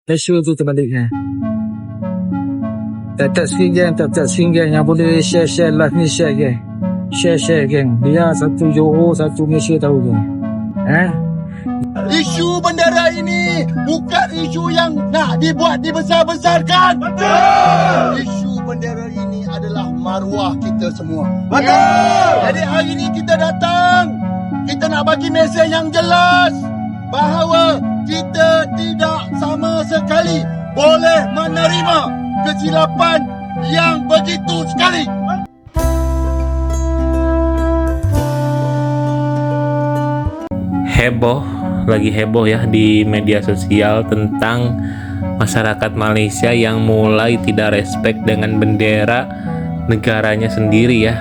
Isu tu terbaliknya. Tak swing gang yang boleh share live ni share gang. Share gang. Dia satu Johor, satu Malaysia tahu gang. Isu bendera ini bukan isu yang nak dibuat dibesar-besarkan. Betul. Isu bendera ini adalah maruah kita semua. Betul. Jadi hari ini kita datang, kita nak bagi mesej yang jelas bahawa kita tidak sama sekali boleh menerima kesilapan yang begitu sekali. Lagi heboh ya di media sosial tentang masyarakat Malaysia yang mulai tidak respect dengan bendera negaranya sendiri ya.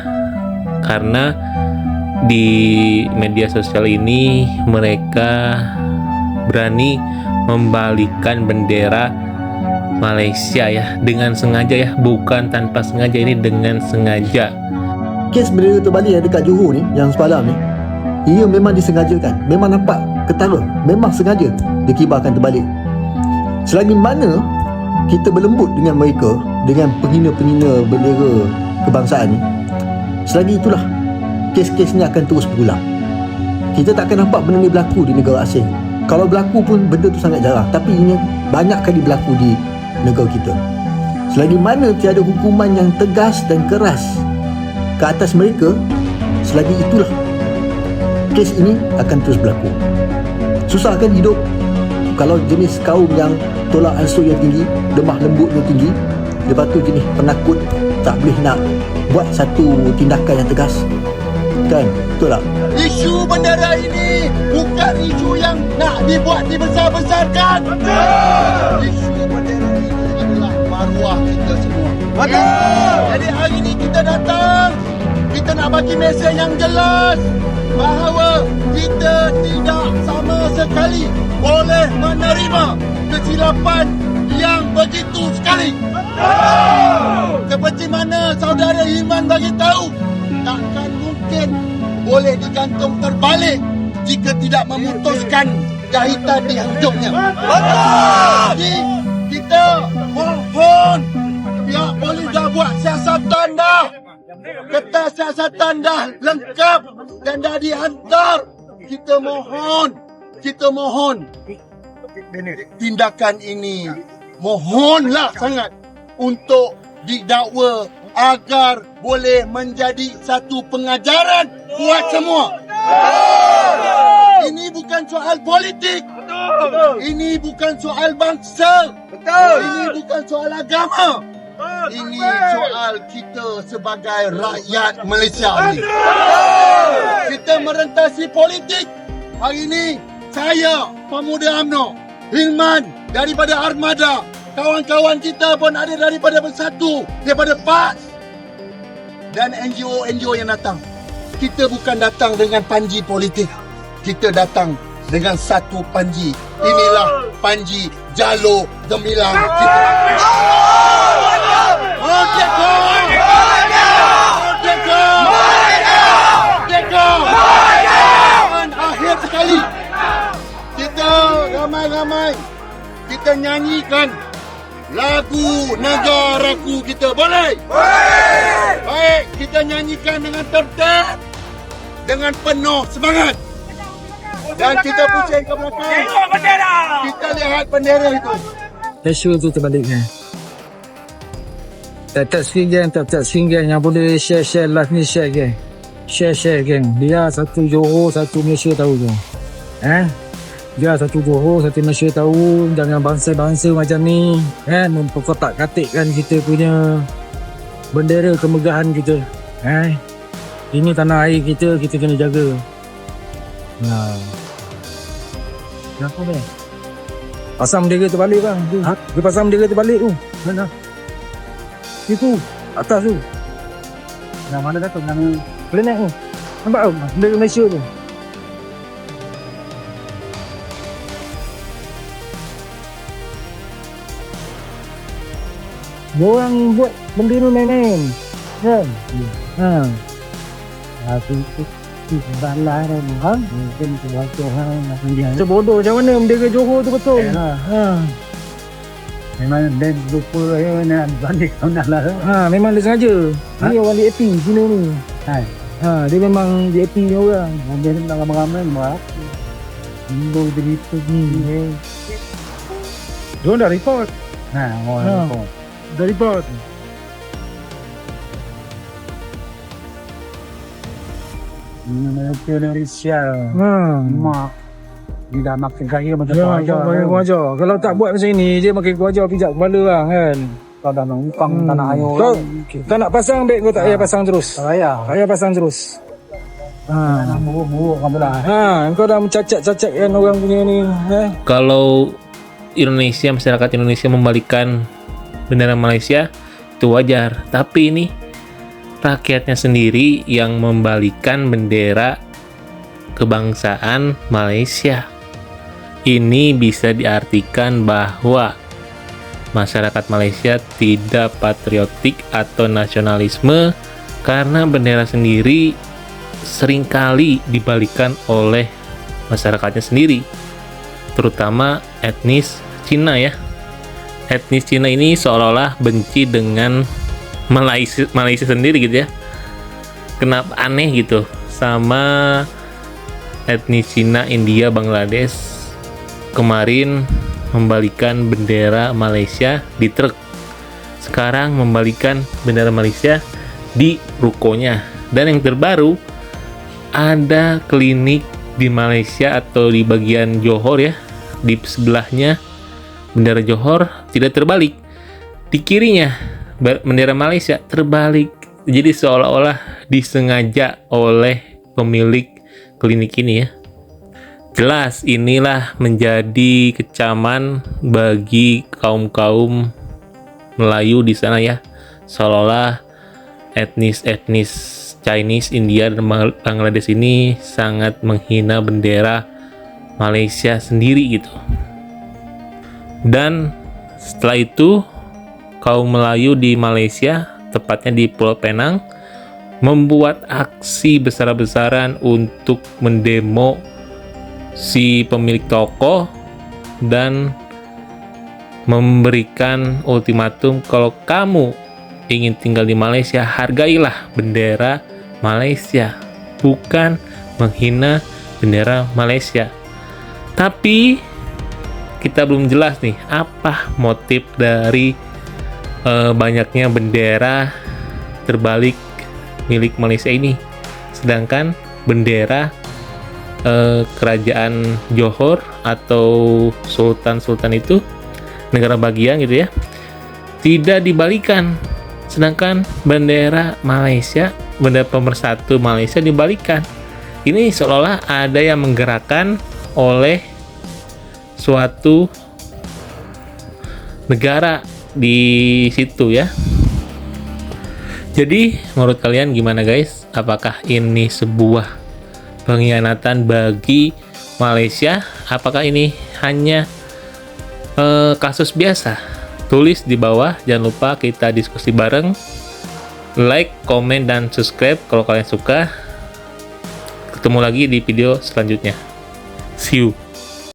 Karena di media sosial ini mereka berani membalikan bendera Malaysia ya, dengan sengaja ya, bukan tanpa sengaja, ini dengan sengaja. Kes bendera terbalik yang dekat Johor ni, yang semalam ni, ia memang disengajakan, memang nampak ketara, memang sengaja dikibarkan terbalik. Selagi mana kita berlembut dengan mereka, dengan penghina-penghina bendera kebangsaan ni, selagi itulah kes-kes ni akan terus berulang. Kita tak akan nampak benda ni berlaku di negara asing. Kalau berlaku pun benda tu sangat jarang, tapi ini banyak kali berlaku di negara kita. Selagi mana tiada hukuman yang tegas dan keras ke atas mereka, selagi itulah kes ini akan terus berlaku. Susah kan hidup kalau jenis kaum yang tolak ansur yang tinggi, lemah lembut yang tinggi, lepas tu jenis penakut, tak boleh nak buat satu tindakan yang tegas. Kan? Betul tak? Isu bendera ini bukan isu yang nak dibuat dibesar-besarkan. Betul. Isu bendera ini adalah maruah kita semua. Betul. Jadi hari ini kita datang, kita nak bagi mesej yang jelas bahawa kita tidak sama sekali boleh menerima kesilapan yang begitu sekali. Betul. Seperti mana saudara Iman bagi tahu, takkan mungkin boleh digantung terbalik jika tidak memutuskan jahitan di hujungnya. Betul. Jadi kita mohon pihak polis dah buat siasatan dah. Kertas siasatan dah lengkap dan dah dihantar. Kita mohon tindakan ini mohonlah sangat untuk didakwa agar boleh menjadi satu pengajaran buat semua. Ini bukan soal politik. Ini bukan soal bangsa. Ini bukan soal agama. Ini soal kita sebagai rakyat Malaysia ini. Kita merentasi politik. Hari ini saya, Pemuda UMNO, Hilman daripada Armada, kawan-kawan kita pun ada daripada Bersatu, daripada PAS dan NGO yang datang. Kita bukan datang dengan panji politik. Kita datang dengan satu panji. Inilah panji Jalur Gemilang kita. Merdeka! Merdeka! Merdeka! Dan akhir sekali, kita ramai-ramai kita nyanyikan lagu Negaraku kita. Boleh? Boleh! Baik, kita nyanyikan dengan tertib, dengan penuh semangat. Dan kita pusing ke belakang. Kita lihat bendera itu. Isu tu terbaliknya. Tak swing gang yang boleh share live ni share gang. Share gang. Dia satu Johor, satu Malaysia tahu gang. Dia satu Johor, satu Malaysia tahu. Jangan bangsa-bangsa macam ni memperkotak-katikkan kita punya bendera kemegahan kita. Ini tanah air kita kena jaga. Kenapa ni? Pasang bendera terbalik bang. Dia pasang bendera terbalik tu. Mana? Itu atas tu. Yang mana dah tu? Yang boleh naik tu. Nampak tu? Bendera Malaysia tu. Diorang buat bendera main-main. Kan? Itu salah kan? Mungkin tu hang dia. Sebodoh macam mana bendera Johor tu betul. Memang dia lupa nak balik kau nak lah. Memang dia sengaja. Ni orang DAP Cina ni. Dia memang DAP ni orang. Dia nak ramai-ramai marah. Minggu begitu ni. Dia dah report. Orang report. Dah report. Malaysia. Mak. Dia dah makin kaya macam ajar. Kalau tak buat macam ni, dia makin ajar pijak kepala lah kan. Kau dah nak hutang tanah air orang. Kau nak pasang beg kau tak payah pasang terus. Tak payah pasang terus. Buruk kamu lah. Kau dah mencacat-cacat kan orang punya ni. Kalau Indonesia, masyarakat Indonesia membalikan bendera Malaysia itu wajar, tapi ini rakyatnya sendiri yang membalikan bendera kebangsaan Malaysia. Ini bisa diartikan bahwa masyarakat Malaysia tidak patriotik atau nasionalisme karena bendera sendiri seringkali dibalikan oleh masyarakatnya sendiri, terutama etnis Cina ya. Etnis Cina ini seolah-olah benci dengan Malaysia sendiri gitu ya. Kenapa aneh gitu sama etnis Cina, India, Bangladesh kemarin membalikan bendera Malaysia di truk. Sekarang membalikan bendera Malaysia di rukonya. Dan yang terbaru, ada klinik di Malaysia atau di bagian Johor ya, di sebelahnya bendera Johor tidak terbalik, di kirinya bendera Malaysia terbalik. Jadi seolah-olah disengaja oleh pemilik klinik ini ya. Jelas inilah menjadi kecaman bagi kaum-kaum Melayu di sana ya. Seolah-olah etnis Chinese, India, dan Bangladesh ini sangat menghina bendera Malaysia sendiri gitu. Dan setelah itu kaum Melayu di Malaysia, tepatnya di Pulau Penang, membuat aksi besar-besaran untuk mendemo si pemilik toko dan memberikan ultimatum kalau kamu ingin tinggal di Malaysia, hargailah bendera Malaysia, bukan menghina bendera Malaysia. Tapi kita belum jelas nih apa motif dari banyaknya bendera terbalik milik Malaysia ini, sedangkan bendera kerajaan Johor atau sultan itu negara bagian gitu ya tidak dibalikan, sedangkan bendera Malaysia, bendera pemersatu Malaysia dibalikan. Ini seolah ada yang menggerakkan oleh suatu negara di situ ya. Jadi menurut kalian gimana guys? Apakah ini sebuah pengkhianatan bagi Malaysia? Apakah ini hanya kasus biasa? Tulis di bawah. Jangan lupa kita diskusi bareng. Like, komen, dan subscribe kalau kalian suka. Ketemu lagi di video selanjutnya. See you.